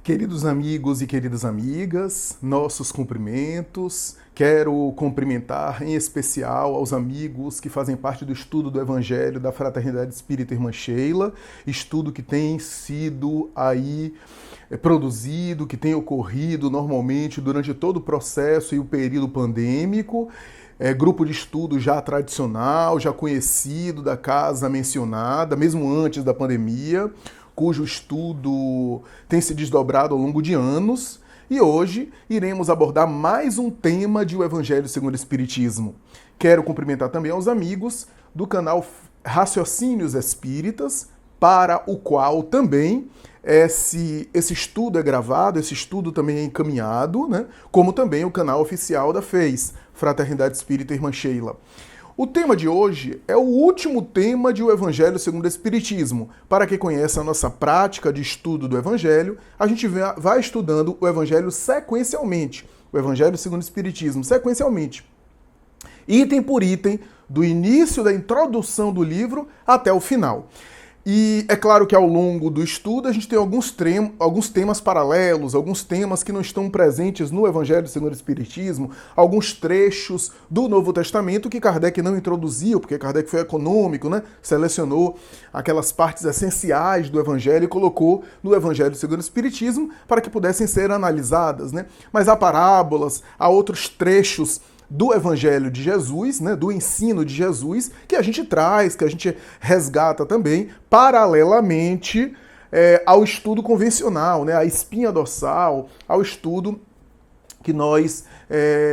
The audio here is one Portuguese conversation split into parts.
Queridos amigos e queridas amigas, nossos cumprimentos. Quero cumprimentar em especial aos amigos que fazem parte do estudo do Evangelho da Fraternidade Espírita Irmã Sheila, estudo que tem sido aí produzido, que tem ocorrido normalmente durante todo o processo e o período pandêmico. Grupo de estudo já tradicional, já conhecido da casa mencionada, mesmo antes da pandemia, cujo estudo tem se desdobrado ao longo de anos, e hoje iremos abordar mais um tema de O Evangelho segundo o Espiritismo. Quero cumprimentar também aos amigos do canal Raciocínios Espíritas, para o qual também esse estudo é gravado, esse estudo também é encaminhado, né? Como também o canal oficial da FEIS, Fraternidade Espírita Irmã Sheila. O tema de hoje é o último tema de O Evangelho segundo o Espiritismo. Para quem conhece a nossa prática de estudo do Evangelho, a gente vai estudando o Evangelho sequencialmente. O Evangelho segundo o Espiritismo, sequencialmente. Item por item, do início da introdução do livro até o final. E é claro que ao longo do estudo a gente tem alguns temas paralelos, alguns temas que não estão presentes no Evangelho segundo o Espiritismo, alguns trechos do Novo Testamento que Kardec não introduziu, porque Kardec foi econômico, né? Selecionou aquelas partes essenciais do Evangelho e colocou no Evangelho segundo o Espiritismo para que pudessem ser analisadas, né? Mas há parábolas, há outros trechos do Evangelho de Jesus, né, do ensino de Jesus, que a gente traz, que a gente resgata também, paralelamente ao estudo convencional, né, à espinha dorsal, ao estudo que nós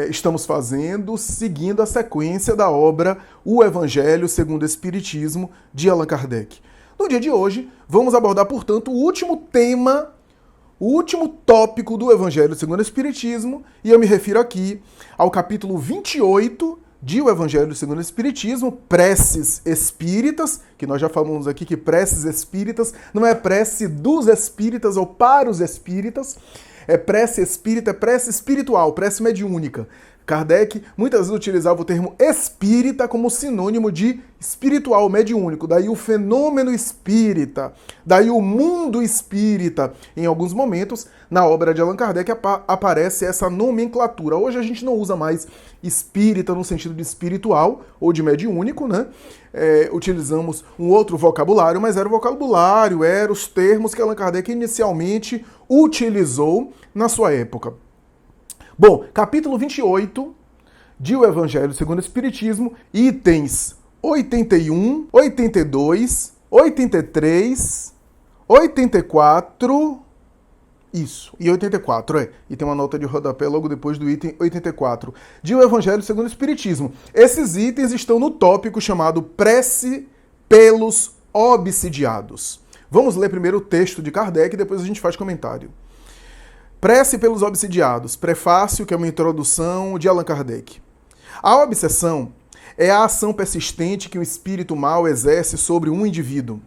estamos fazendo, seguindo a sequência da obra O Evangelho segundo o Espiritismo, de Allan Kardec. No dia de hoje, vamos abordar, portanto, o último tema, o último tópico do Evangelho segundo o Espiritismo, e eu me refiro aqui ao capítulo 28 de O Evangelho segundo o Espiritismo, Preces Espíritas, que nós já falamos aqui que preces espíritas não é prece dos espíritas ou para os espíritas, é prece espírita, é prece espiritual, prece mediúnica. Kardec muitas vezes utilizava o termo espírita como sinônimo de espiritual, mediúnico, daí o fenômeno espírita, daí o mundo espírita. Em alguns momentos, na obra de Allan Kardec, aparece essa nomenclatura. Hoje a gente não usa mais espírita no sentido de espiritual ou de mediúnico, né? Utilizamos um outro vocabulário, mas era o vocabulário, eram os termos que Allan Kardec inicialmente utilizou na sua época. Bom, capítulo 28 de O Evangelho segundo o Espiritismo, itens 81, 82, 83, 84, isso, e 84, e tem uma nota de rodapé logo depois do item 84, de O Evangelho segundo o Espiritismo. Esses itens estão no tópico chamado Prece pelos Obsidiados. Vamos ler primeiro o texto de Kardec e depois a gente faz comentário. Prece pelos Obsidiados, prefácio, que é uma introdução de Allan Kardec. A obsessão é a ação persistente que o espírito mau exerce sobre um indivíduo.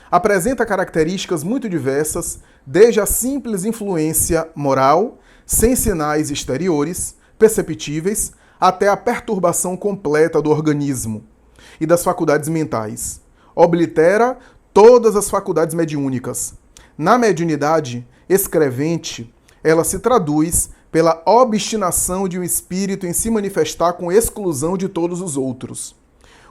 Apresenta características muito diversas, desde a simples influência moral, sem sinais exteriores, perceptíveis, até a perturbação completa do organismo e das faculdades mentais. Oblitera todas as faculdades mediúnicas. Na mediunidade escrevente, ela se traduz pela obstinação de um espírito em se manifestar com exclusão de todos os outros.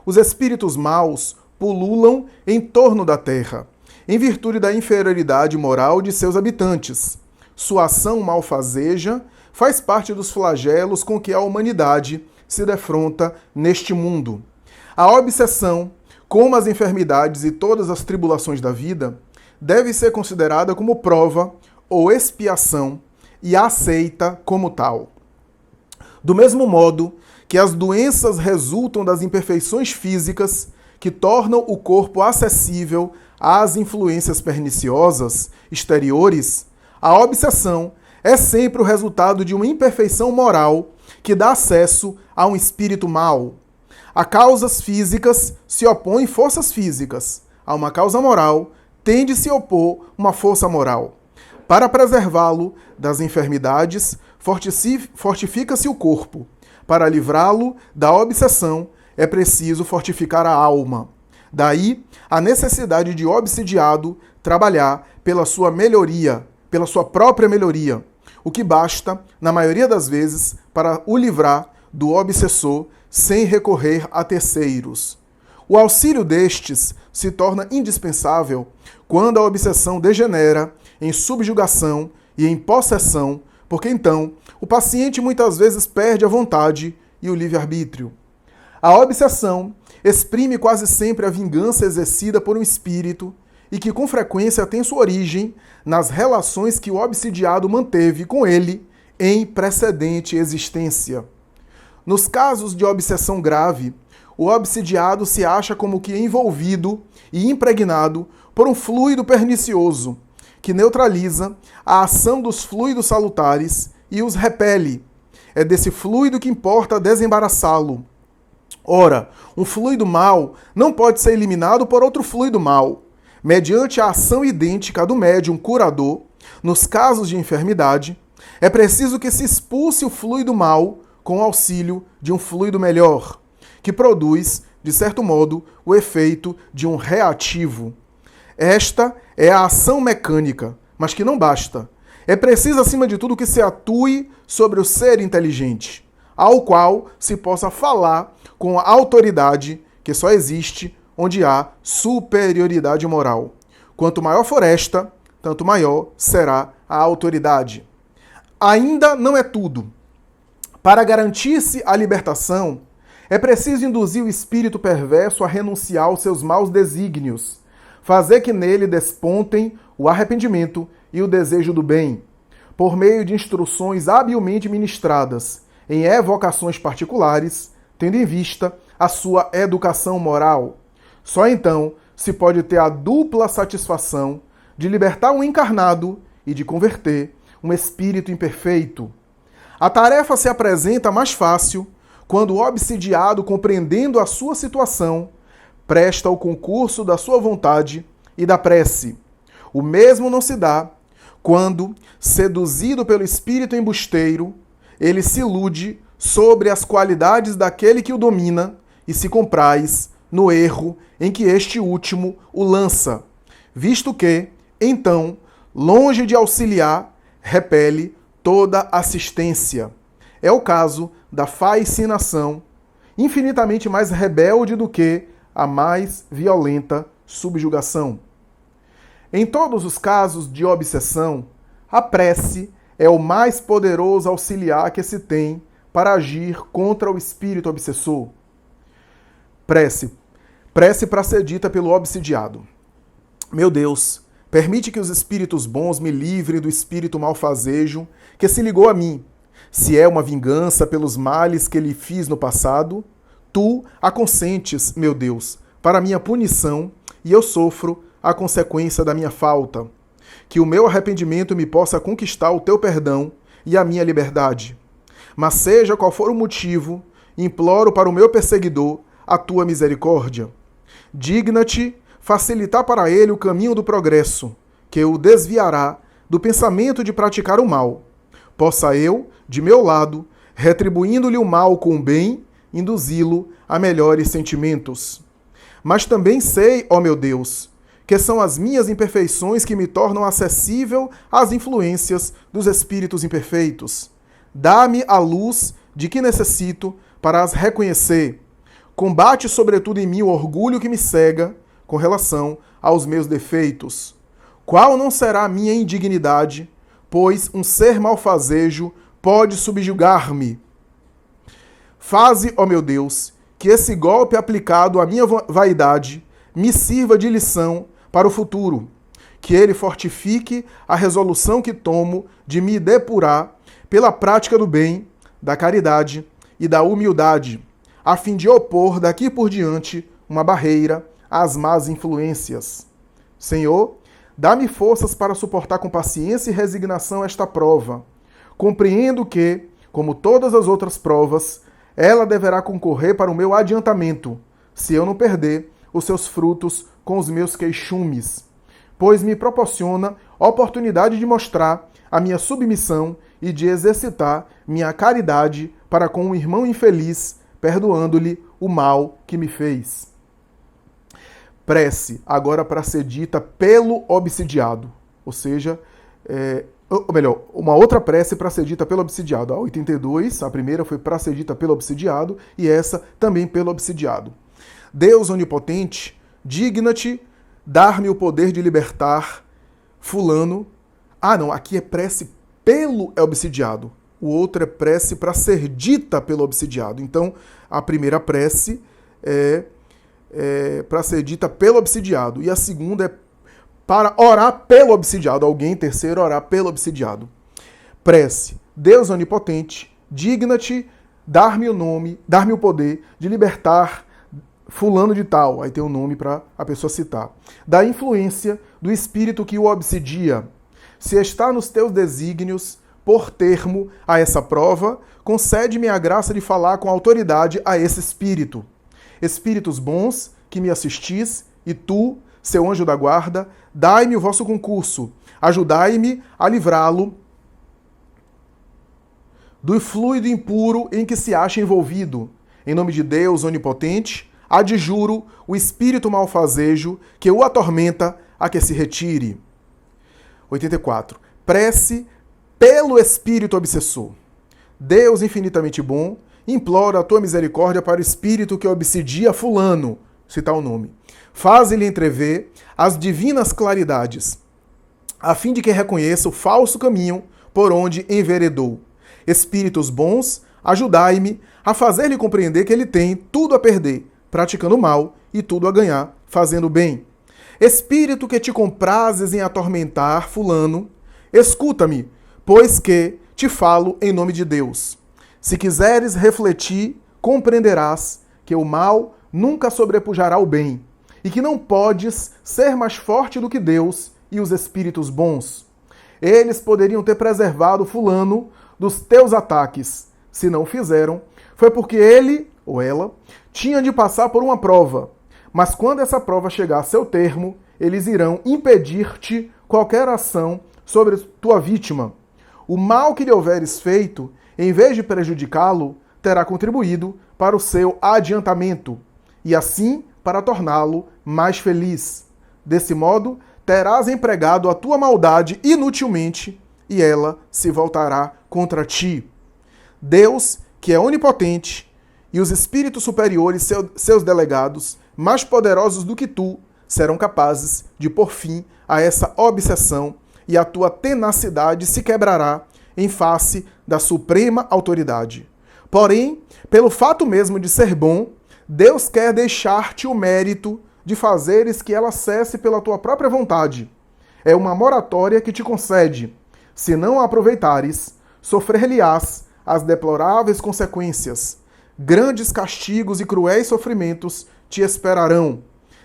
Os espíritos maus pululam em torno da terra, em virtude da inferioridade moral de seus habitantes. Sua ação malfazeja faz parte dos flagelos com que a humanidade se defronta neste mundo. A obsessão, como as enfermidades e todas as tribulações da vida, deve ser considerada como prova ou expiação e aceita como tal. Do mesmo modo que as doenças resultam das imperfeições físicas que tornam o corpo acessível às influências perniciosas exteriores, a obsessão é sempre o resultado de uma imperfeição moral que dá acesso a um espírito mau. A causas físicas se opõem forças físicas. A uma causa moral tende a se opor uma força moral. Para preservá-lo das enfermidades, fortifica-se o corpo. Para livrá-lo da obsessão, é preciso fortificar a alma. Daí a necessidade de o obsidiado trabalhar pela sua melhoria, pela sua própria melhoria, o que basta, na maioria das vezes, para o livrar do obsessor sem recorrer a terceiros. O auxílio destes se torna indispensável quando a obsessão degenera em subjugação e em possessão, porque então o paciente muitas vezes perde a vontade e o livre-arbítrio. A obsessão exprime quase sempre a vingança exercida por um espírito e que com frequência tem sua origem nas relações que o obsidiado manteve com ele em precedente existência. Nos casos de obsessão grave, o obsidiado se acha como que envolvido e impregnado por um fluido pernicioso que neutraliza a ação dos fluidos salutares e os repele. É desse fluido que importa desembaraçá-lo. Ora, um fluido mau não pode ser eliminado por outro fluido mau. Mediante a ação idêntica do médium curador, nos casos de enfermidade, é preciso que se expulse o fluido mau com o auxílio de um fluido melhor, que produz, de certo modo, o efeito de um reativo. Esta é a ação mecânica, mas que não basta. É preciso, acima de tudo, que se atue sobre o ser inteligente, ao qual se possa falar com a autoridade que só existe onde há superioridade moral. Quanto maior for esta, tanto maior será a autoridade. Ainda não é tudo. Para garantir-se a libertação, é preciso induzir o espírito perverso a renunciar aos seus maus desígnios, fazer que nele despontem o arrependimento e o desejo do bem, por meio de instruções habilmente ministradas em evocações particulares, tendo em vista a sua educação moral. Só então se pode ter a dupla satisfação de libertar um encarnado e de converter um espírito imperfeito. A tarefa se apresenta mais fácil quando o obsidiado, compreendendo a sua situação, presta o concurso da sua vontade e da prece. O mesmo não se dá quando, seduzido pelo espírito embusteiro, ele se ilude sobre as qualidades daquele que o domina e se compraz no erro em que este último o lança, visto que, então, longe de auxiliar, repele toda assistência. É o caso da fascinação, infinitamente mais rebelde do que a mais violenta subjugação. Em todos os casos de obsessão, a prece é o mais poderoso auxiliar que se tem para agir contra o espírito obsessor. Prece para ser dita pelo obsidiado. Meu Deus, permite que os espíritos bons me livrem do espírito malfazejo que se ligou a mim. Se é uma vingança pelos males que lhe fiz no passado, tu a consentes, meu Deus, para minha punição, e eu sofro a consequência da minha falta. Que o meu arrependimento me possa conquistar o teu perdão e a minha liberdade. Mas seja qual for o motivo, imploro para o meu perseguidor a tua misericórdia. Digna-te facilitar para ele o caminho do progresso, que o desviará do pensamento de praticar o mal. Possa eu, de meu lado, retribuindo-lhe o mal com o bem, induzi-lo a melhores sentimentos. Mas também sei, ó meu Deus, que são as minhas imperfeições que me tornam acessível às influências dos espíritos imperfeitos. Dá-me a luz de que necessito para as reconhecer. Combate sobretudo em mim o orgulho que me cega com relação aos meus defeitos. Qual não será a minha indignidade, pois um ser malfazejo pode subjugar-me? Faze, ó meu Deus, que esse golpe aplicado à minha vaidade me sirva de lição para o futuro, que ele fortifique a resolução que tomo de me depurar pela prática do bem, da caridade e da humildade, a fim de opor daqui por diante uma barreira às más influências. Senhor, dá-me forças para suportar com paciência e resignação esta prova. Compreendo que, como todas as outras provas, ela deverá concorrer para o meu adiantamento, se eu não perder os seus frutos com os meus queixumes, pois me proporciona oportunidade de mostrar a minha submissão e de exercitar minha caridade para com um irmão infeliz, perdoando-lhe o mal que me fez. Prece, agora para ser dita pelo obsidiado, ou seja, ou melhor, uma outra prece para ser dita pelo obsidiado. A 82, a primeira foi para ser dita pelo obsidiado e essa também pelo obsidiado. Deus onipotente, digna-te dar-me o poder de libertar fulano. Ah, não, aqui é prece pelo obsidiado. O outro é prece para ser dita pelo obsidiado. Então, a primeira prece é para ser dita pelo obsidiado. E a segunda é para orar pelo obsidiado. Alguém, terceiro, orar pelo obsidiado. Prece. Deus onipotente, digna-te dar-me o poder de libertar fulano de tal. Aí tem um nome para a pessoa citar. Da influência do espírito que o obsidia. Se está nos teus desígnios, por termo a essa prova, concede-me a graça de falar com autoridade a esse espírito. Espíritos bons que me assistis, e tu, seu anjo da guarda, dai-me o vosso concurso, ajudai-me a livrá-lo do fluido impuro em que se acha envolvido. Em nome de Deus onipotente, adjuro o espírito malfazejo que o atormenta a que se retire. 84. Prece pelo espírito obsessor. Deus infinitamente bom, imploro a tua misericórdia para o espírito que obsidia fulano, citar o nome. Faze-lhe entrever as divinas claridades, a fim de que reconheça o falso caminho por onde enveredou. Espíritos bons, ajudai-me a fazer-lhe compreender que ele tem tudo a perder, praticando mal, e tudo a ganhar, fazendo bem. Espírito que te comprases em atormentar fulano, escuta-me, pois que te falo em nome de Deus. Se quiseres refletir, compreenderás que o mal nunca sobrepujará o bem, e que não podes ser mais forte do que Deus e os espíritos bons. Eles poderiam ter preservado fulano dos teus ataques. Se não o fizeram, foi porque ele ou ela tinha de passar por uma prova. Mas quando essa prova chegar a seu termo, eles irão impedir-te qualquer ação sobre tua vítima. O mal que lhe houveres feito, em vez de prejudicá-lo, terá contribuído para o seu adiantamento, e assim para torná-lo mais feliz. Desse modo, terás empregado a tua maldade inutilmente, e ela se voltará contra ti. Deus, que é onipotente, e os espíritos superiores, seus delegados, mais poderosos do que tu, serão capazes de pôr fim a essa obsessão, e a tua tenacidade se quebrará em face da suprema autoridade. Porém, pelo fato mesmo de ser bom, Deus quer deixar-te o mérito de fazeres que ela cesse pela tua própria vontade. É uma moratória que te concede. Se não a aproveitares, sofrer-lhe-ás as deploráveis consequências. Grandes castigos e cruéis sofrimentos te esperarão.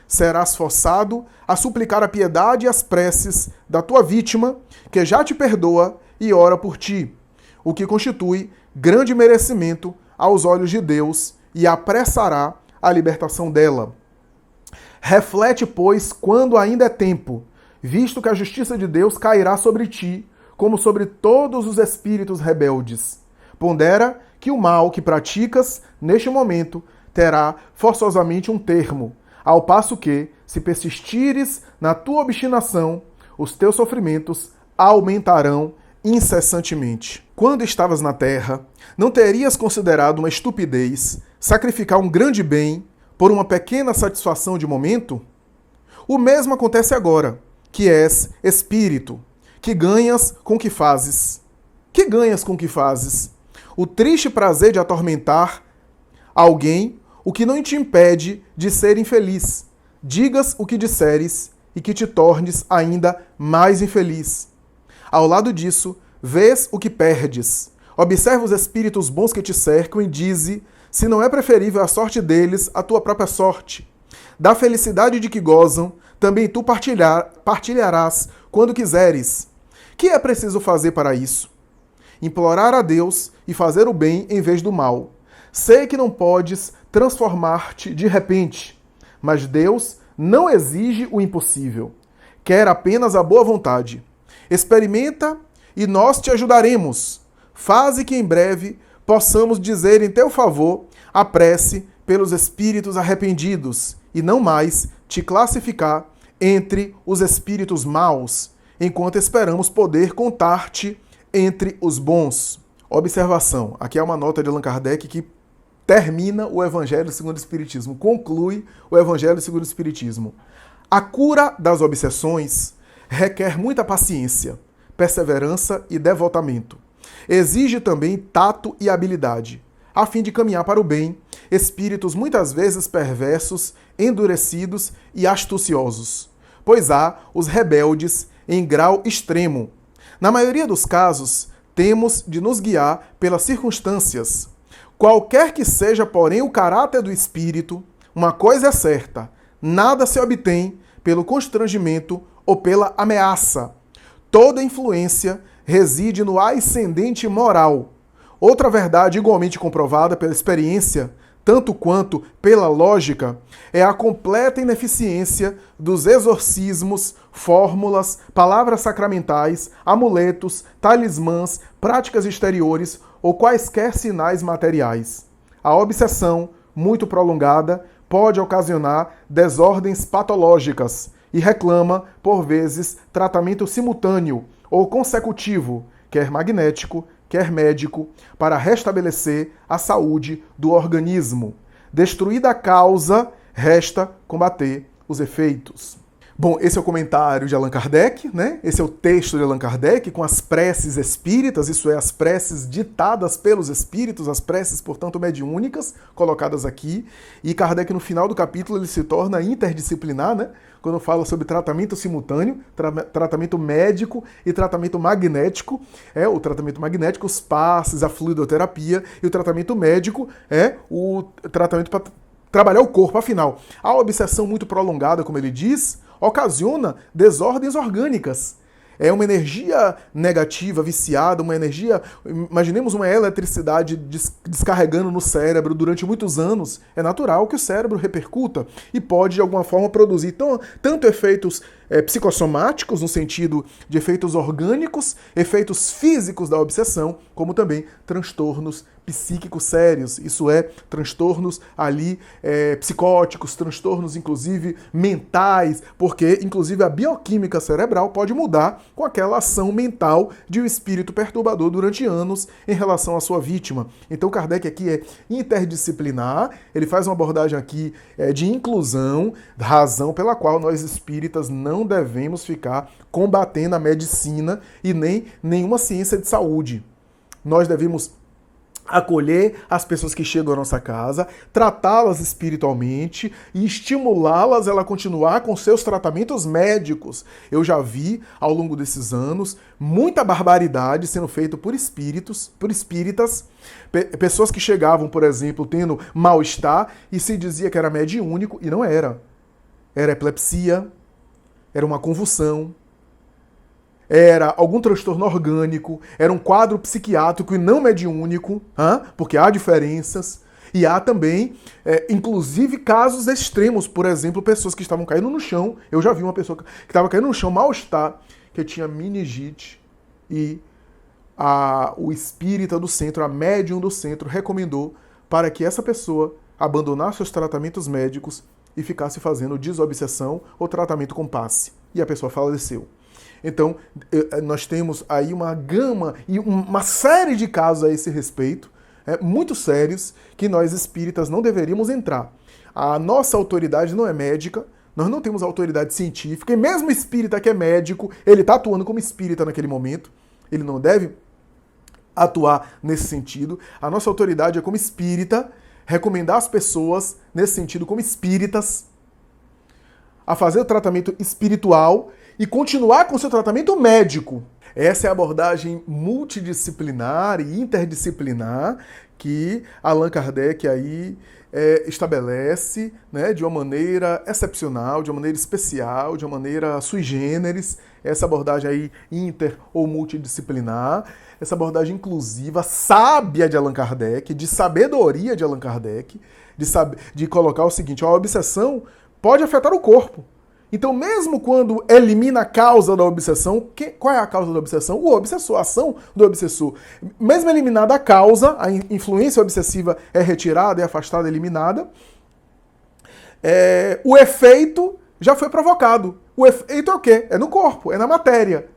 Serás forçado a suplicar a piedade e as preces da tua vítima, que já te perdoa e ora por ti, o que constitui grande merecimento aos olhos de Deus e apressará a libertação dela. Reflete, pois, quando ainda é tempo, visto que a justiça de Deus cairá sobre ti, como sobre todos os espíritos rebeldes. Pondera que o mal que praticas, neste momento, terá forçosamente um termo, ao passo que, se persistires na tua obstinação, os teus sofrimentos aumentarão incessantemente. Quando estavas na terra, não terias considerado uma estupidez sacrificar um grande bem por uma pequena satisfação de momento? O mesmo acontece agora, que és espírito, que ganhas com o que fazes. Que ganhas com o que fazes? O triste prazer de atormentar alguém, o que não te impede de ser infeliz. Digas o que disseres e que te tornes ainda mais infeliz. Ao lado disso, vês o que perdes. Observa os espíritos bons que te cercam e dize se não é preferível a sorte deles à tua própria sorte. Da felicidade de que gozam, também tu partilharás quando quiseres. Que é preciso fazer para isso? Implorar a Deus e fazer o bem em vez do mal. Sei que não podes transformar-te de repente, mas Deus não exige o impossível. Quer apenas a boa vontade. Experimenta e nós te ajudaremos. Faze que em breve possamos dizer em teu favor a prece pelos espíritos arrependidos e não mais te classificar entre os espíritos maus. enquanto esperamos poder contar-te entre os bons. Observação, aqui é uma nota de Allan Kardec que termina o Evangelho segundo o Espiritismo, conclui o Evangelho segundo o Espiritismo. A cura das obsessões requer muita paciência, perseverança e devotamento. Exige também tato e habilidade, a fim de caminhar para o bem, espíritos muitas vezes perversos, endurecidos e astuciosos, pois há os rebeldes em grau extremo. Na maioria dos casos, temos de nos guiar pelas circunstâncias. Qualquer que seja, porém, o caráter do espírito, uma coisa é certa: nada se obtém pelo constrangimento ou pela ameaça. Toda influência reside no ascendente moral. Outra verdade igualmente comprovada pela experiência, tanto quanto pela lógica, é a completa ineficiência dos exorcismos, fórmulas, palavras sacramentais, amuletos, talismãs, práticas exteriores ou quaisquer sinais materiais. A obsessão, muito prolongada, pode ocasionar desordens patológicas e reclama, por vezes, tratamento simultâneo ou consecutivo, quer magnético, quer médico, para restabelecer a saúde do organismo. Destruída a causa, resta combater os efeitos. Bom, esse é o comentário de Allan Kardec, né? Esse é o texto de Allan Kardec com as preces espíritas, isso é, as preces ditadas pelos espíritos, as preces, portanto, mediúnicas, colocadas aqui. E Kardec, no final do capítulo, ele se torna interdisciplinar, né? Quando fala sobre tratamento simultâneo, tratamento médico e tratamento magnético. O tratamento magnético, os passes, a fluidoterapia, e o tratamento médico é o tratamento para trabalhar o corpo. Afinal, a obsessão muito prolongada, como ele diz, ocasiona desordens orgânicas. É uma energia negativa, viciada, uma energia... Imaginemos uma eletricidade descarregando no cérebro durante muitos anos. É natural que o cérebro repercuta e pode, de alguma forma, produzir tanto efeitos psicossomáticos, no sentido de efeitos orgânicos, efeitos físicos da obsessão, como também transtornos psíquicos sérios, isso é, transtornos ali psicóticos, transtornos inclusive mentais, porque inclusive a bioquímica cerebral pode mudar com aquela ação mental de um espírito perturbador durante anos em relação à sua vítima. Então Kardec aqui é interdisciplinar, ele faz uma abordagem aqui de inclusão, razão pela qual nós espíritas não devemos ficar combatendo a medicina e nem nenhuma ciência de saúde. Nós devemos acolher as pessoas que chegam à nossa casa, tratá-las espiritualmente e estimulá-las a ela continuar com seus tratamentos médicos. Eu já vi, ao longo desses anos, muita barbaridade sendo feita por espíritas, pessoas que chegavam, por exemplo, tendo mal-estar e se dizia que era mediúnico e não era. Era epilepsia, era uma convulsão, era algum transtorno orgânico, era um quadro psiquiátrico e não mediúnico, porque há diferenças, e há também, inclusive, casos extremos, por exemplo, pessoas que estavam caindo no chão. Eu já vi uma pessoa que estava caindo no chão, mal-estar, que tinha meningite, e o espírita do centro, a médium do centro, recomendou para que essa pessoa abandonasse seus tratamentos médicos e ficasse fazendo desobsessão ou tratamento com passe. E a pessoa faleceu. Então, nós temos aí uma gama e uma série de casos a esse respeito, muito sérios, que nós espíritas não deveríamos entrar. A nossa autoridade não é médica, nós não temos autoridade científica, e mesmo o espírita que é médico, ele está atuando como espírita naquele momento, ele não deve atuar nesse sentido. A nossa autoridade é como espírita, recomendar às pessoas, nesse sentido, como espíritas, a fazer o tratamento espiritual e continuar com o seu tratamento médico. Essa é a abordagem multidisciplinar e interdisciplinar que Allan Kardec aí estabelece, né, de uma maneira excepcional, de uma maneira especial, de uma maneira sui generis, essa abordagem aí inter ou multidisciplinar, essa abordagem inclusiva, sábia de Allan Kardec, de sabedoria de Allan Kardec, de colocar o seguinte: a obsessão pode afetar o corpo. Então, mesmo quando elimina a causa da obsessão, qual é a causa da obsessão? O obsessor, a ação do obsessor. Mesmo eliminada a causa, a influência obsessiva é retirada, é afastada, eliminada, o efeito já foi provocado. O efeito é o quê? É no corpo, é na matéria.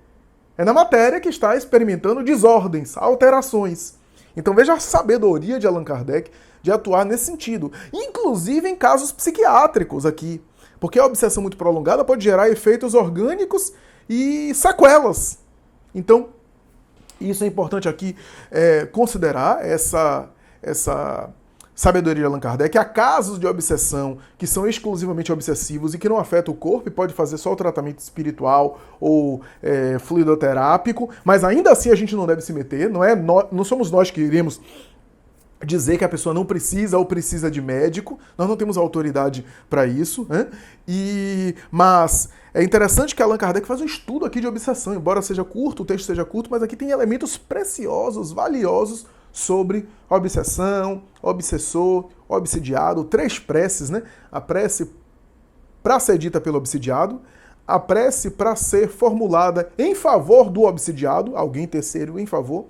É na matéria que está experimentando desordens, alterações. Então veja a sabedoria de Allan Kardec de atuar nesse sentido. Inclusive em casos psiquiátricos aqui. Porque a obsessão muito prolongada pode gerar efeitos orgânicos e sequelas. Então, isso é importante aqui considerar essa sabedoria de Allan Kardec. Há casos de obsessão que são exclusivamente obsessivos e que não afetam o corpo e pode fazer só o tratamento espiritual ou fluidoterápico, mas ainda assim a gente não deve se meter, não somos nós que iremos dizer que a pessoa não precisa ou precisa de médico, nós não temos autoridade para isso, né? Mas é interessante que Allan Kardec faz um estudo aqui de obsessão, embora seja curto, o texto seja curto, mas aqui tem elementos preciosos, valiosos sobre obsessão, obsessor, obsidiado, 3 preces, né? A prece para ser dita pelo obsidiado, a prece para ser formulada em favor do obsidiado, alguém terceiro em favor,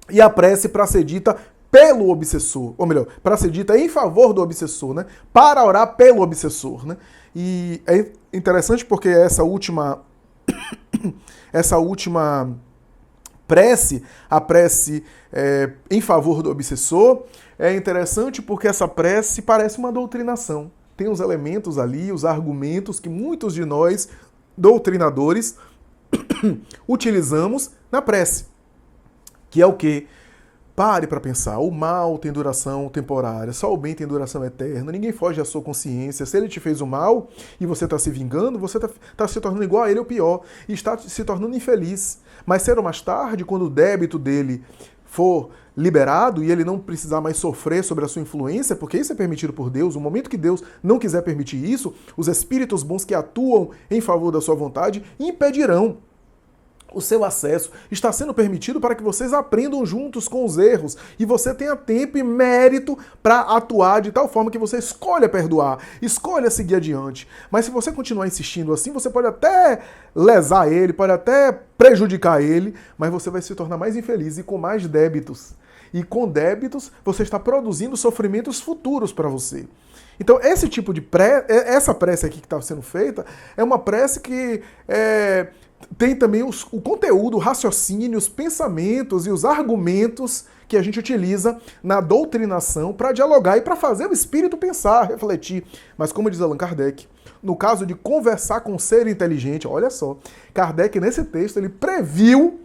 e a prece para ser dita pelo obsessor, ou melhor, para ser dita em favor do obsessor, né? Para orar pelo obsessor, né? E é interessante porque essa última prece, a prece em favor do obsessor, é interessante porque essa prece parece uma doutrinação. Tem os elementos ali, os argumentos que muitos de nós, doutrinadores, utilizamos na prece. Que é o quê? Pare para pensar, o mal tem duração temporária, só o bem tem duração eterna, ninguém foge da sua consciência. Se ele te fez o mal e você está se vingando, você está se tornando igual a ele ou pior, e está se tornando infeliz. Mas cedo ou mais tarde, quando o débito dele for liberado e ele não precisar mais sofrer sobre a sua influência, porque isso é permitido por Deus, no momento que Deus não quiser permitir isso, os espíritos bons que atuam em favor da sua vontade impedirão o seu acesso. Está sendo permitido para que vocês aprendam juntos com os erros e você tenha tempo e mérito para atuar de tal forma que você escolha perdoar, escolha seguir adiante. Mas se você continuar insistindo assim, você pode até lesar ele, pode até prejudicar ele, mas você vai se tornar mais infeliz e com mais débitos. E com débitos, você está produzindo sofrimentos futuros para você. Então, esse tipo de essa prece aqui que está sendo feita, é uma prece que tem também o conteúdo, o raciocínio, os pensamentos e os argumentos que a gente utiliza na doutrinação para dialogar e para fazer o espírito pensar, refletir. Mas como diz Allan Kardec, no caso de conversar com um ser inteligente, olha só, Kardec nesse texto ele previu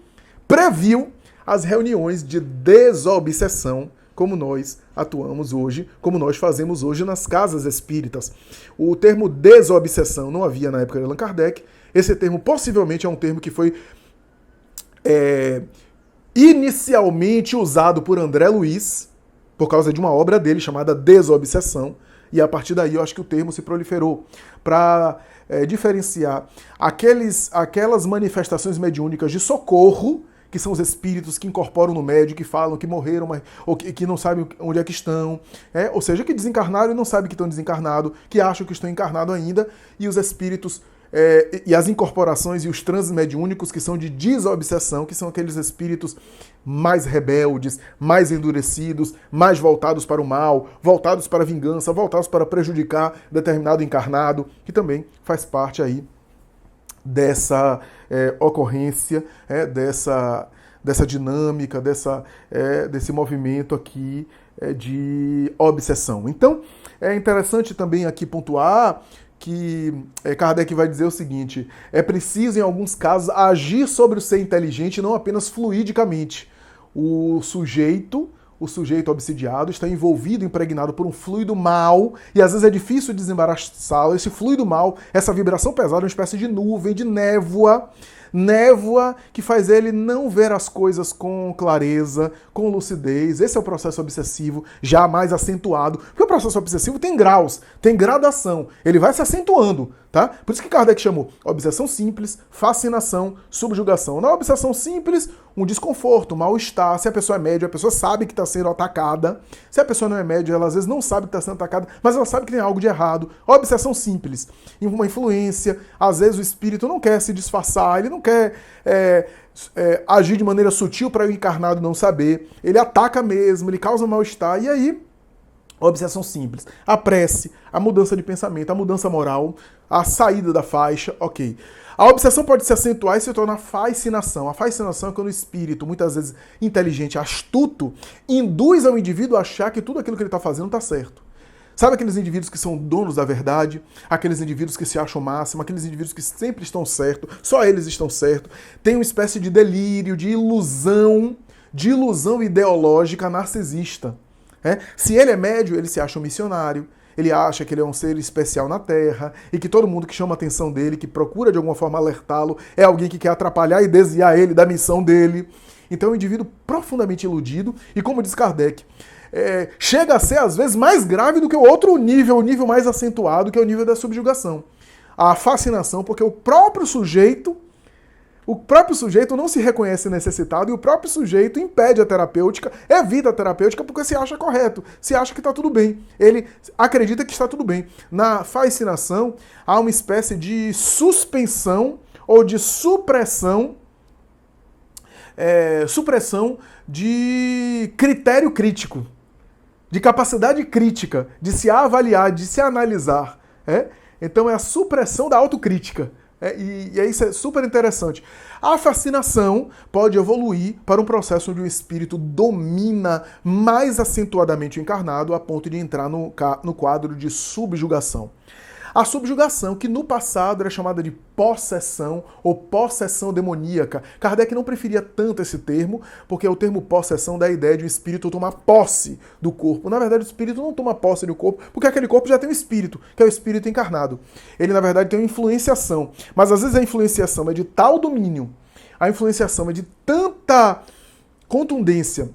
as reuniões de desobsessão como nós atuamos hoje, como nós fazemos hoje nas casas espíritas. O termo desobsessão não havia na época de Allan Kardec. Esse termo possivelmente é um termo que foi inicialmente usado por André Luiz, por causa de uma obra dele chamada Desobsessão, e a partir daí eu acho que o termo se proliferou para diferenciar aquelas manifestações mediúnicas de socorro, que são os espíritos que incorporam no médio, que falam que morreram, ou que não sabem onde é que estão, ou seja, que desencarnaram e não sabem que estão desencarnados, que acham que estão encarnados ainda, e os espíritos e as incorporações e os transes mediúnicos que são de desobsessão, que são aqueles espíritos mais rebeldes, mais endurecidos, mais voltados para o mal, voltados para a vingança, voltados para prejudicar determinado encarnado, que também faz parte aí dessa ocorrência, dessa dinâmica, desse movimento aqui de obsessão. Então, é interessante também aqui pontuar que Kardec vai dizer o seguinte: é preciso, em alguns casos, agir sobre o ser inteligente, não apenas fluidicamente. O sujeito obsidiado está envolvido, impregnado por um fluido mal, e às vezes é difícil desembaraçá-lo. Esse fluido mal, essa vibração pesada, é uma espécie de nuvem, de névoa que faz ele não ver as coisas com clareza, com lucidez. Esse é o processo obsessivo já mais acentuado. Porque o processo obsessivo tem graus, tem gradação. Ele vai se acentuando, tá? Por isso que Kardec chamou obsessão simples, fascinação, subjugação. Na obsessão simples, um desconforto, um mal-estar. Se a pessoa é média, a pessoa sabe que está sendo atacada. Se a pessoa não é média, ela às vezes não sabe que está sendo atacada, mas ela sabe que tem algo de errado. Obsessão simples, uma influência. Às vezes o espírito não quer se disfarçar, ele não quer agir de maneira sutil para o encarnado não saber. Ele ataca mesmo, ele causa mal-estar. E aí Obsessão simples. A prece, a mudança de pensamento, a mudança moral, a saída da faixa, ok. A obsessão pode se acentuar e se tornar fascinação. A fascinação é quando o espírito, muitas vezes inteligente, astuto, induz ao indivíduo a achar que tudo aquilo que ele está fazendo está certo. Sabe aqueles indivíduos que são donos da verdade? Aqueles indivíduos que se acham máximo, aqueles indivíduos que sempre estão certos, só eles estão certos. Tem uma espécie de delírio, de ilusão ideológica narcisista. Se ele é médio, ele se acha um missionário, ele acha que ele é um ser especial na Terra e que todo mundo que chama a atenção dele, que procura de alguma forma alertá-lo, é alguém que quer atrapalhar e desviar ele da missão dele. Então é um indivíduo profundamente iludido e, como diz Kardec, chega a ser às vezes mais grave do que o outro nível, o nível mais acentuado, que é o nível da subjugação. A fascinação, porque o próprio sujeito não se reconhece necessitado e o próprio sujeito impede a terapêutica, evita a terapêutica porque se acha correto, se acha que está tudo bem. Ele acredita que está tudo bem. Na fascinação, há uma espécie de suspensão ou de supressão de critério crítico, de capacidade crítica, de se avaliar, de se analisar. Então é a supressão da autocrítica. E isso é super interessante. A fascinação pode evoluir para um processo onde o espírito domina mais acentuadamente o encarnado a ponto de entrar no quadro de subjugação. A subjugação, que no passado era chamada de possessão ou possessão demoníaca. Kardec não preferia tanto esse termo, porque o termo possessão dá a ideia de o espírito tomar posse do corpo. Na verdade, o espírito não toma posse do corpo, porque aquele corpo já tem um espírito, que é o espírito encarnado. Ele, na verdade, tem uma influenciação. Mas, às vezes, a influenciação é de tal domínio, a influenciação é de tanta contundência,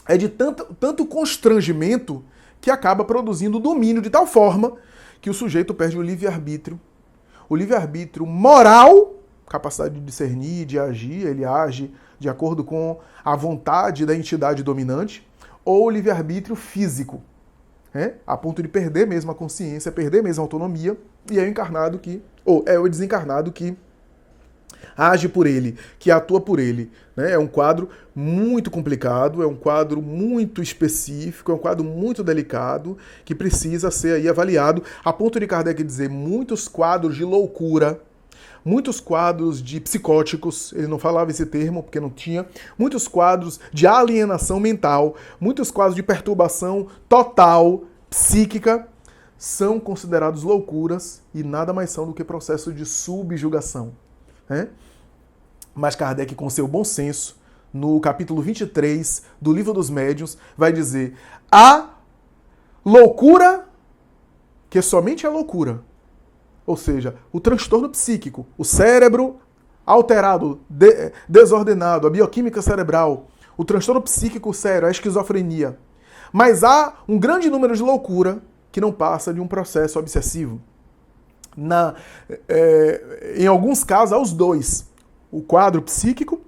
é de tanto constrangimento, que acaba produzindo domínio de tal forma que o sujeito perde o livre-arbítrio. O livre-arbítrio moral, capacidade de discernir, de agir, ele age de acordo com a vontade da entidade dominante, ou o livre-arbítrio físico, a ponto de perder mesmo a consciência, perder mesmo a autonomia, e é o encarnado ou é o desencarnado que age por ele, que atua por ele. É um quadro muito complicado, é um quadro muito específico, é um quadro muito delicado, que precisa ser aí avaliado, a ponto de Kardec dizer muitos quadros de loucura, muitos quadros de psicóticos, ele não falava esse termo porque não tinha, muitos quadros de alienação mental, muitos quadros de perturbação total, psíquica, são considerados loucuras e nada mais são do que processo de subjugação. Mas Kardec, com seu bom senso, no capítulo 23 do Livro dos Médiuns, vai dizer: a loucura, que somente é loucura, ou seja, o transtorno psíquico, o cérebro alterado, desordenado, a bioquímica cerebral, o transtorno psíquico sério, a esquizofrenia. Mas há um grande número de loucura que não passa de um processo obsessivo. Em alguns casos, há os dois. O quadro psíquico,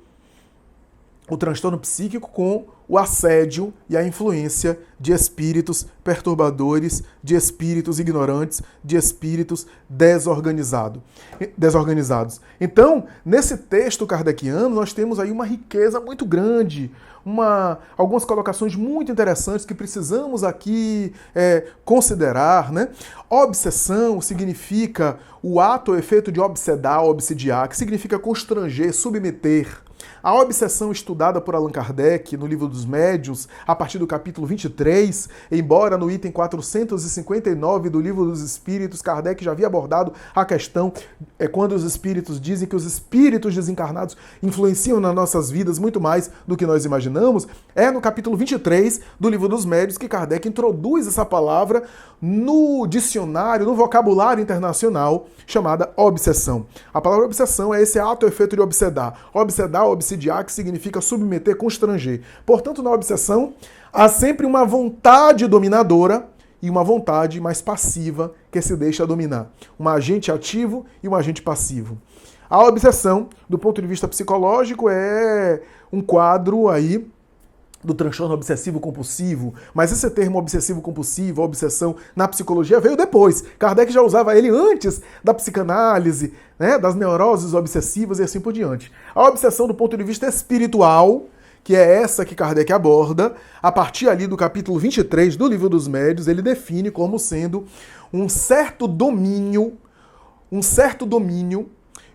o transtorno psíquico com o assédio e a influência de espíritos perturbadores, de espíritos ignorantes, de espíritos desorganizados. Então, nesse texto kardeciano, nós temos aí uma riqueza muito grande, algumas colocações muito interessantes que precisamos aqui considerar. Obsessão significa o ato ou efeito de obsedar, obsidiar, que significa constranger, submeter. A obsessão estudada por Allan Kardec no Livro dos Médiuns, a partir do capítulo 23, embora no item 459 do Livro dos Espíritos, Kardec já havia abordado a questão quando os espíritos dizem que os espíritos desencarnados influenciam nas nossas vidas muito mais do que nós imaginamos, é no capítulo 23 do Livro dos Médiuns que Kardec introduz essa palavra no dicionário, no vocabulário internacional, chamada obsessão. A palavra obsessão é esse ato ou efeito de obsedar. Obsedar, obsidiar, que significa submeter, constranger. Portanto, na obsessão, há sempre uma vontade dominadora e uma vontade mais passiva que se deixa dominar. Um agente ativo e um agente passivo. A obsessão, do ponto de vista psicológico, é um quadro aí do transtorno obsessivo-compulsivo, mas esse termo obsessivo-compulsivo, obsessão, na psicologia veio depois. Kardec já usava ele antes da psicanálise, das neuroses obsessivas e assim por diante. A obsessão do ponto de vista espiritual, que é essa que Kardec aborda, a partir ali do capítulo 23 do Livro dos Médiuns, ele define como sendo um certo domínio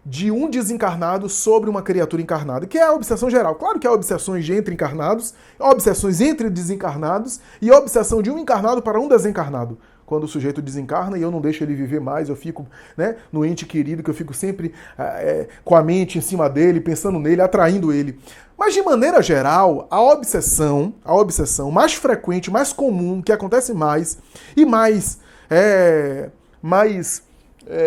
de um desencarnado sobre uma criatura encarnada, que é a obsessão geral. Claro que há obsessões entre encarnados, obsessões entre desencarnados e obsessão de um encarnado para um desencarnado. Quando o sujeito desencarna e eu não deixo ele viver mais, eu fico, né, no ente querido, que eu fico sempre com a mente em cima dele, pensando nele, atraindo ele. Mas, de maneira geral, a obsessão mais frequente, mais comum, que acontece mais e mais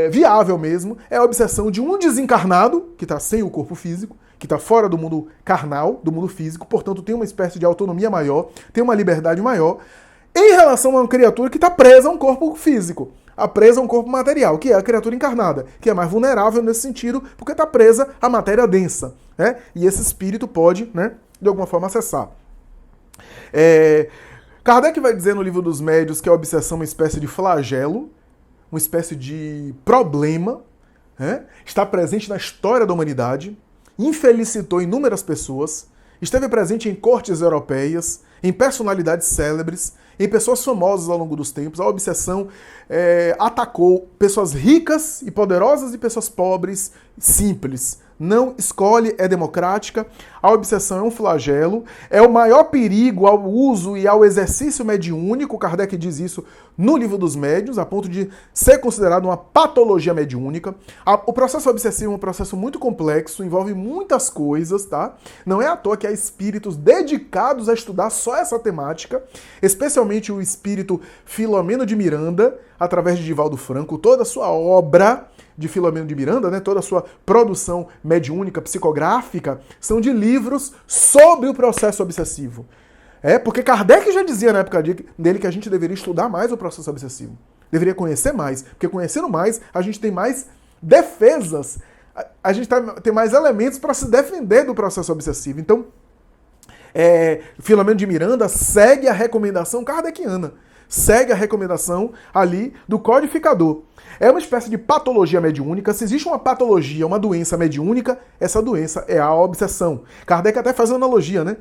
viável mesmo, é a obsessão de um desencarnado, que está sem o corpo físico, que está fora do mundo carnal, do mundo físico, portanto tem uma espécie de autonomia maior, tem uma liberdade maior, em relação a uma criatura que está presa a um corpo físico, presa a um corpo material, que é a criatura encarnada, que é mais vulnerável nesse sentido, porque está presa à matéria densa, né? E esse espírito pode, né, de alguma forma, acessar. Kardec vai dizer no Livro dos Médiuns que a obsessão é uma espécie de flagelo, uma espécie de problema, né? Está presente na história da humanidade, infelicitou inúmeras pessoas, esteve presente em cortes europeias, em personalidades célebres, em pessoas famosas ao longo dos tempos. A obsessão atacou pessoas ricas e poderosas e pessoas pobres, simples. Não escolhe, é democrática. A obsessão é um flagelo, é o maior perigo ao uso e ao exercício mediúnico. Kardec diz isso no Livro dos Médiuns, a ponto de ser considerado uma patologia mediúnica. O processo obsessivo é um processo muito complexo, envolve muitas coisas, tá? Não é à toa que há espíritos dedicados a estudar só essa temática, especialmente o espírito Filomeno de Miranda, através de Divaldo Franco, toda a sua obra de Filomeno de Miranda, né, toda a sua produção mediúnica, psicográfica, são de livros sobre o processo obsessivo. Porque Kardec já dizia na época dele que a gente deveria estudar mais o processo obsessivo. Deveria conhecer mais, porque conhecendo mais, a gente tem mais defesas, a gente tem mais elementos para se defender do processo obsessivo. Então, Filomeno de Miranda segue a recomendação kardeciana, segue a recomendação ali do codificador. É uma espécie de patologia mediúnica. Se existe uma patologia, uma doença mediúnica, essa doença é a obsessão. Kardec até faz uma analogia, né?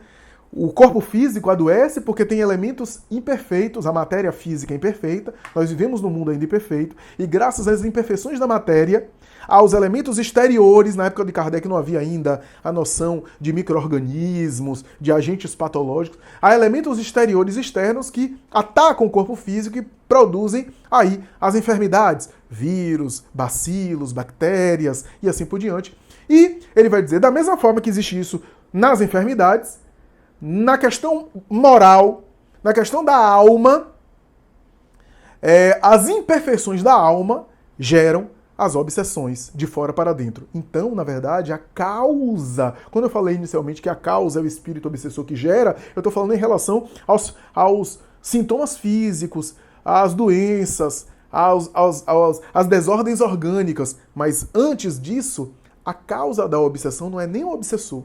O corpo físico adoece porque tem elementos imperfeitos, a matéria física é imperfeita, nós vivemos num mundo ainda imperfeito, e graças às imperfeições da matéria, aos elementos exteriores, na época de Kardec não havia ainda a noção de micro-organismos, de agentes patológicos, há elementos exteriores e externos que atacam o corpo físico e produzem aí as enfermidades, vírus, bacilos, bactérias e assim por diante. E ele vai dizer, da mesma forma que existe isso nas enfermidades, na questão moral, na questão da alma, as imperfeições da alma geram as obsessões de fora para dentro. Então, na verdade, a causa, quando eu falei inicialmente que a causa é o espírito obsessor que gera, eu estou falando em relação aos sintomas físicos, às doenças, às desordens orgânicas. Mas antes disso, a causa da obsessão não é nem o obsessor.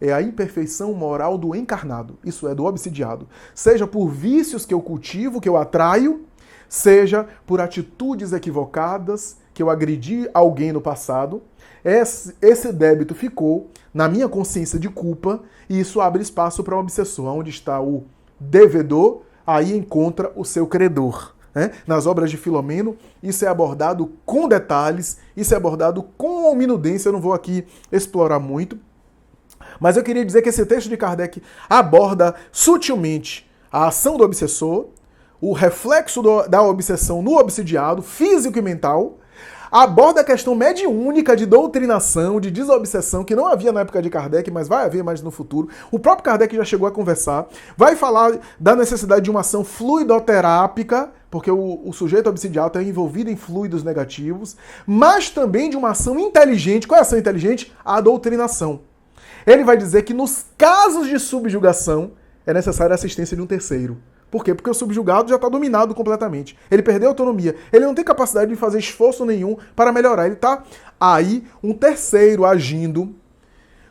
É a imperfeição moral do encarnado, isso é, do obsidiado. Seja por vícios que eu cultivo, que eu atraio, seja por atitudes equivocadas, que eu agredi alguém no passado, esse débito ficou na minha consciência de culpa e isso abre espaço para um obsessor. Onde está o devedor, aí encontra o seu credor. Nas obras de Filomeno, isso é abordado com detalhes, isso é abordado com minudência, eu não vou aqui explorar muito, mas eu queria dizer que esse texto de Kardec aborda sutilmente a ação do obsessor, o reflexo da obsessão no obsidiado, físico e mental, aborda a questão mediúnica de doutrinação, de desobsessão, que não havia na época de Kardec, mas vai haver mais no futuro. O próprio Kardec já chegou a conversar, vai falar da necessidade de uma ação fluidoterápica, porque o sujeito obsidiado é envolvido em fluidos negativos, mas também de uma ação inteligente. Qual é a ação inteligente? A doutrinação. Ele vai dizer que nos casos de subjugação é necessária a assistência de um terceiro. Por quê? Porque o subjugado já está dominado completamente. Ele perdeu a autonomia. Ele não tem capacidade de fazer esforço nenhum para melhorar. Ele está aí, um terceiro agindo,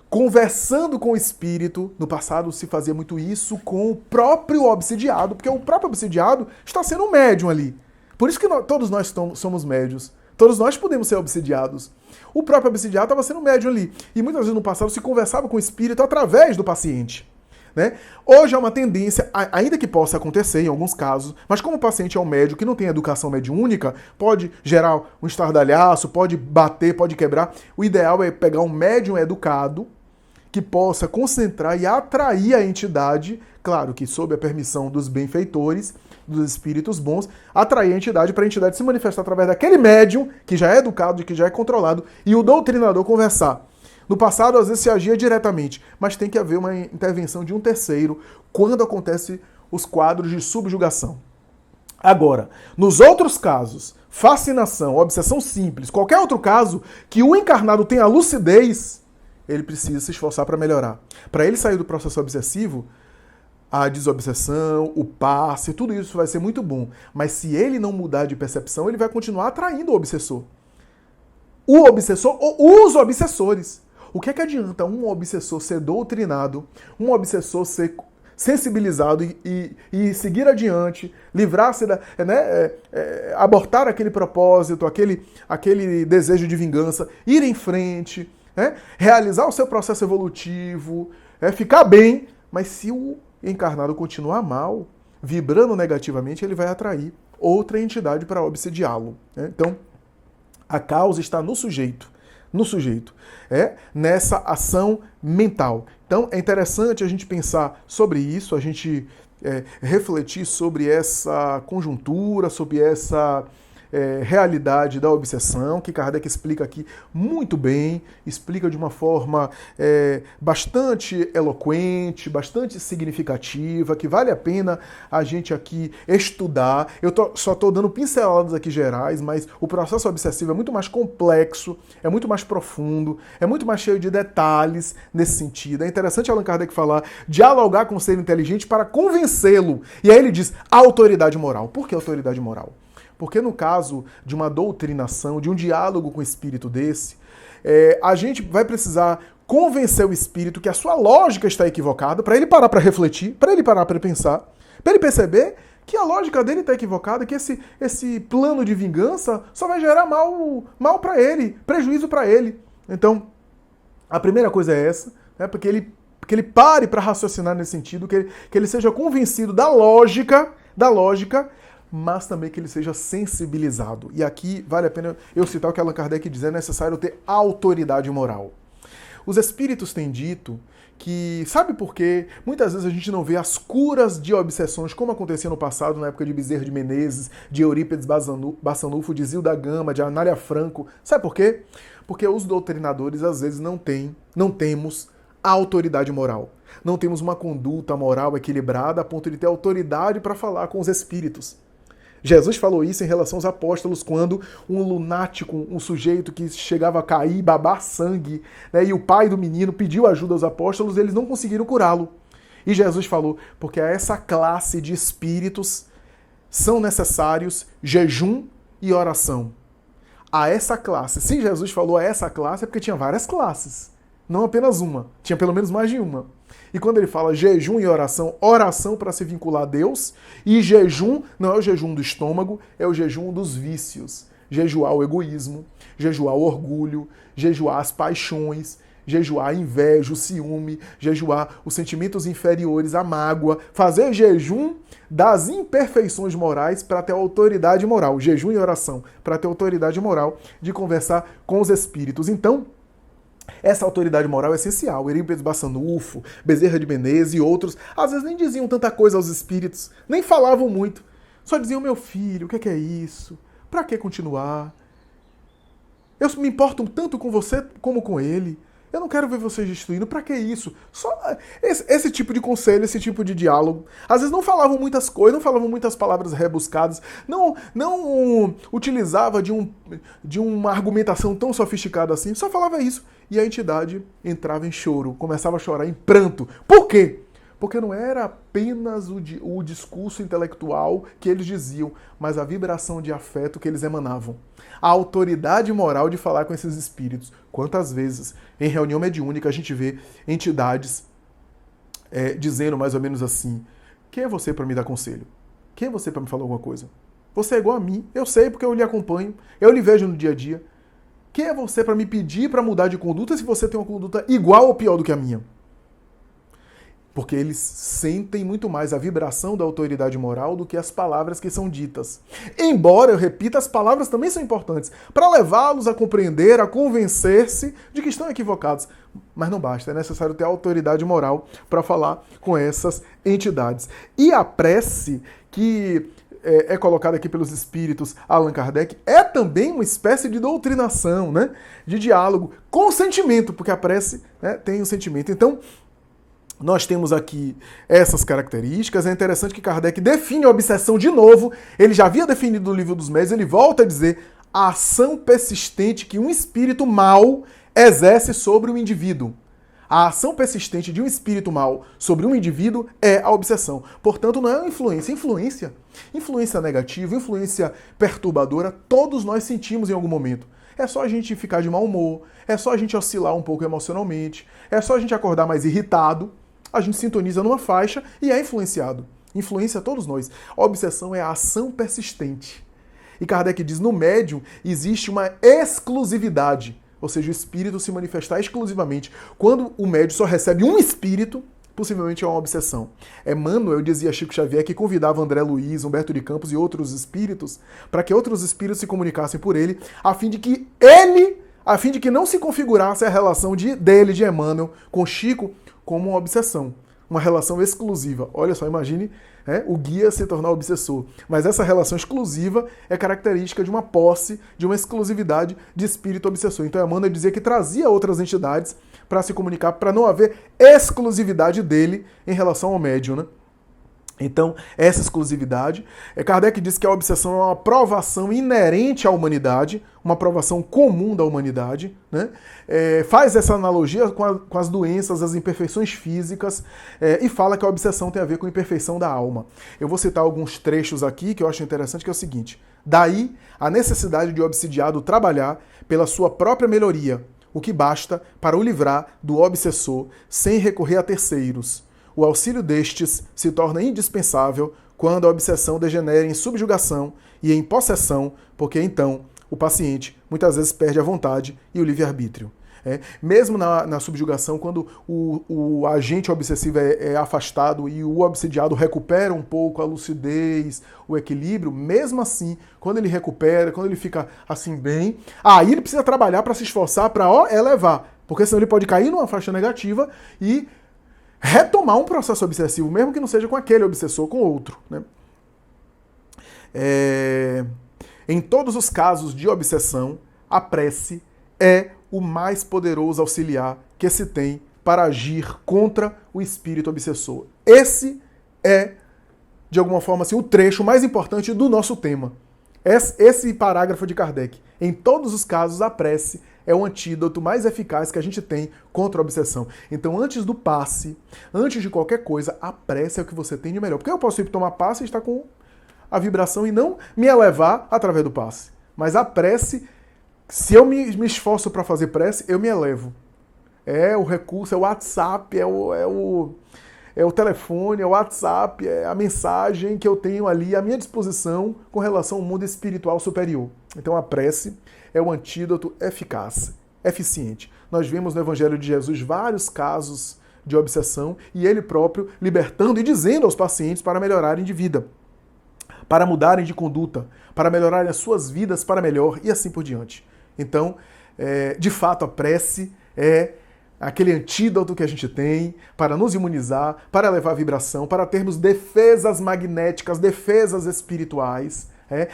conversando com o espírito. No passado se fazia muito isso com o próprio obsidiado, porque o próprio obsidiado está sendo um médium ali. Por isso que todos nós somos médios. Todos nós podemos ser obsidiados. O próprio obsidiado estava sendo médium ali. E muitas vezes no passado se conversava com o espírito através do paciente. Né? Hoje é uma tendência, ainda que possa acontecer em alguns casos, mas como o paciente é um médium que não tem educação mediúnica, pode gerar um estardalhaço, pode bater, pode quebrar. O ideal é pegar um médium educado que possa concentrar e atrair a entidade, claro que sob a permissão dos benfeitores, dos espíritos bons, atrair a entidade para a entidade se manifestar através daquele médium que já é educado e que já é controlado e o doutrinador conversar. No passado, às vezes, se agia diretamente, mas tem que haver uma intervenção de um terceiro quando acontecem os quadros de subjugação. Agora, nos outros casos, fascinação, obsessão simples, qualquer outro caso que o encarnado tenha lucidez, ele precisa se esforçar para melhorar. Para ele sair do processo obsessivo, a desobsessão, o passe, tudo isso vai ser muito bom. Mas se ele não mudar de percepção, ele vai continuar atraindo o obsessor. O obsessor ou os obsessores. O que é que adianta um obsessor ser doutrinado, um obsessor ser sensibilizado e seguir adiante, livrar-se da, abortar aquele propósito, aquele desejo de vingança, ir em frente, realizar o seu processo evolutivo, ficar bem, mas se o encarnado continuar mal, vibrando negativamente, ele vai atrair outra entidade para obsidiá-lo. Então, a causa está no sujeito. Nessa ação mental. Então é interessante a gente pensar sobre isso, a gente refletir sobre essa conjuntura, sobre essa realidade da obsessão, que Kardec explica aqui muito bem, explica de uma forma bastante eloquente, bastante significativa, que vale a pena a gente aqui estudar. Eu só estou dando pinceladas aqui gerais, mas o processo obsessivo é muito mais complexo, é muito mais profundo, é muito mais cheio de detalhes nesse sentido. É interessante Allan Kardec falar, dialogar com o ser inteligente para convencê-lo. E aí ele diz, autoridade moral. Por que autoridade moral? Porque no caso de uma doutrinação, de um diálogo com o espírito desse, a gente vai precisar convencer o espírito que a sua lógica está equivocada, para ele parar para refletir, para ele parar para pensar, para ele perceber que a lógica dele está equivocada, que esse plano de vingança só vai gerar mal para ele, prejuízo para ele. Então, a primeira coisa é essa, porque ele pare para raciocinar nesse sentido, que ele seja convencido da lógica, mas também que ele seja sensibilizado. E aqui vale a pena eu citar o que Allan Kardec diz, é necessário ter autoridade moral. Os espíritos têm dito que, sabe por quê? Muitas vezes a gente não vê as curas de obsessões, como acontecia no passado, na época de Bezerra de Menezes, de Eurípides Bassanufo, de Zilda Gama, de Anália Franco. Sabe por quê? Porque os doutrinadores, às vezes, não temos autoridade moral. Não temos uma conduta moral equilibrada a ponto de ter autoridade para falar com os espíritos. Jesus falou isso em relação aos apóstolos, quando um lunático, um sujeito que chegava a cair, babar sangue, e o pai do menino pediu ajuda aos apóstolos, eles não conseguiram curá-lo. E Jesus falou, porque a essa classe de espíritos são necessários jejum e oração. A essa classe, se Jesus falou a essa classe, é porque tinha várias classes, não apenas uma, tinha pelo menos mais de uma. E quando ele fala jejum e oração para se vincular a Deus, e jejum não é o jejum do estômago, é o jejum dos vícios. Jejuar o egoísmo, jejuar o orgulho, jejuar as paixões, jejuar a inveja, o ciúme, jejuar os sentimentos inferiores, a mágoa, fazer jejum das imperfeições morais para ter autoridade moral. Jejum e oração para ter autoridade moral de conversar com os espíritos. Então, essa autoridade moral é essencial. Eurípides Bassanufo, Bezerra de Menezes e outros, às vezes nem diziam tanta coisa aos espíritos, nem falavam muito. Só diziam, meu filho, o que é isso? Pra que continuar? Eu me importo tanto com você como com ele. Eu não quero ver vocês destruindo. Pra que isso? Só esse tipo de conselho, esse tipo de diálogo. Às vezes não falavam muitas coisas, não falavam muitas palavras rebuscadas, não utilizava de uma argumentação tão sofisticada assim, só falava isso. E a entidade entrava em choro, começava a chorar em pranto. Por quê? Porque não era apenas o discurso intelectual que eles diziam, mas a vibração de afeto que eles emanavam. A autoridade moral de falar com esses espíritos. Quantas vezes, em reunião mediúnica, a gente vê entidades dizendo mais ou menos assim, quem é você para me dar conselho? Quem é você para me falar alguma coisa? Você é igual a mim. Eu sei porque eu lhe acompanho. Eu lhe vejo no dia a dia. Quem é você para me pedir para mudar de conduta se você tem uma conduta igual ou pior do que a minha? Porque eles sentem muito mais a vibração da autoridade moral do que as palavras que são ditas. Embora, eu repita, as palavras também são importantes para levá-los a compreender, a convencer-se de que estão equivocados. Mas não basta, é necessário ter autoridade moral para falar com essas entidades. E a prece que é colocada aqui pelos espíritos Allan Kardec é também uma espécie de doutrinação, né? De diálogo com sentimento, porque a prece, né, tem um sentimento. Então, nós temos aqui essas características. É interessante que Kardec define a obsessão de novo. Ele já havia definido no Livro dos Médiuns, ele volta a dizer a ação persistente que um espírito mau exerce sobre o indivíduo. A ação persistente de um espírito mau sobre um indivíduo é a obsessão. Portanto, não é uma influência. Influência negativa, influência perturbadora, todos nós sentimos em algum momento. É só a gente ficar de mau humor, é só a gente oscilar um pouco emocionalmente, é só a gente acordar mais irritado. A gente sintoniza numa faixa e é influenciado. Influencia todos nós. A obsessão é a ação persistente. E Kardec diz, no médium existe uma exclusividade, ou seja, o espírito se manifestar exclusivamente. Quando o médium só recebe um espírito, possivelmente é uma obsessão. Emmanuel dizia a Chico Xavier que convidava André Luiz, Humberto de Campos e outros espíritos para que outros espíritos se comunicassem por ele, a fim de que não se configurasse a relação dele, de Emmanuel, com Chico, como uma obsessão, uma relação exclusiva. Olha só, imagine o guia se tornar obsessor. Mas essa relação exclusiva é característica de uma posse, de uma exclusividade de espírito obsessor. Então Emmanuel dizia que trazia outras entidades para se comunicar, para não haver exclusividade dele em relação ao médium, né? Então, essa exclusividade, Kardec diz que a obsessão é uma provação inerente à humanidade, uma provação comum da humanidade, né? Faz essa analogia com as doenças, as imperfeições físicas, e fala que a obsessão tem a ver com a imperfeição da alma. Eu vou citar alguns trechos aqui que eu acho interessante, que é o seguinte: daí a necessidade de o obsidiado trabalhar pela sua própria melhoria, o que basta para o livrar do obsessor sem recorrer a terceiros. O auxílio destes se torna indispensável quando a obsessão degenera em subjugação e em possessão, porque então o paciente muitas vezes perde a vontade e o livre-arbítrio. Mesmo na subjugação, quando o agente obsessivo é afastado e o obsidiado recupera um pouco a lucidez, o equilíbrio, mesmo assim, quando ele recupera, quando ele fica assim bem, aí ele precisa trabalhar para se esforçar para elevar, porque senão ele pode cair numa faixa negativa e retomar um processo obsessivo, mesmo que não seja com aquele obsessor, com outro, né? Em todos os casos de obsessão, a prece é o mais poderoso auxiliar que se tem para agir contra o espírito obsessor. Esse é, de alguma forma, assim, o trecho mais importante do nosso tema. Esse parágrafo de Kardec. Em todos os casos, a prece é o antídoto mais eficaz que a gente tem contra a obsessão. Então, antes do passe, antes de qualquer coisa, a prece é o que você tem de melhor. Porque eu posso ir tomar passe e estar com a vibração e não me elevar através do passe. Mas a prece, se eu me esforço para fazer prece, eu me elevo. É o recurso, é o WhatsApp, é o telefone, é o WhatsApp, é a mensagem que eu tenho ali à minha disposição com relação ao mundo espiritual superior. Então a prece é o antídoto eficaz, eficiente. Nós vemos no Evangelho de Jesus vários casos de obsessão e ele próprio libertando e dizendo aos pacientes para melhorarem de vida, para mudarem de conduta, para melhorarem as suas vidas para melhor e assim por diante. Então, de fato, a prece é aquele antídoto que a gente tem para nos imunizar, para elevar a vibração, para termos defesas magnéticas, defesas espirituais,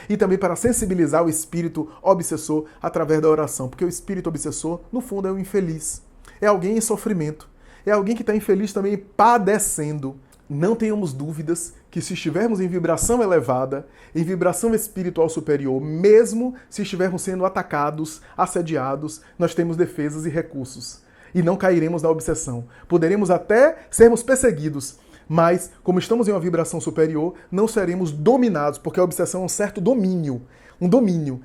e também para sensibilizar o espírito obsessor através da oração. Porque o espírito obsessor, no fundo, é um infeliz. É alguém em sofrimento. É alguém que está infeliz também padecendo. Não tenhamos dúvidas que se estivermos em vibração elevada, em vibração espiritual superior, mesmo se estivermos sendo atacados, assediados, nós temos defesas e recursos. E não cairemos na obsessão. Poderemos até sermos perseguidos, mas, como estamos em uma vibração superior, não seremos dominados, porque a obsessão é um certo domínio, um domínio.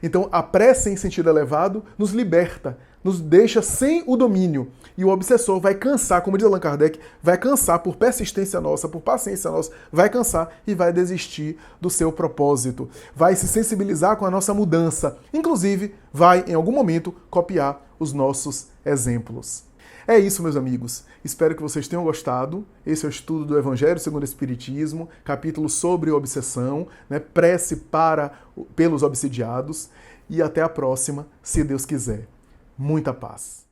Então, a prece em sentido elevado nos liberta nos deixa sem o domínio. E o obsessor vai cansar, como diz Allan Kardec, vai cansar por persistência nossa, por paciência nossa, vai cansar e vai desistir do seu propósito. Vai se sensibilizar com a nossa mudança. Inclusive, vai, em algum momento, copiar os nossos exemplos. É isso, meus amigos. Espero que vocês tenham gostado. Esse é o estudo do Evangelho segundo o Espiritismo, capítulo sobre obsessão, né? Prece pelos obsidiados. E até a próxima, se Deus quiser. Muita paz.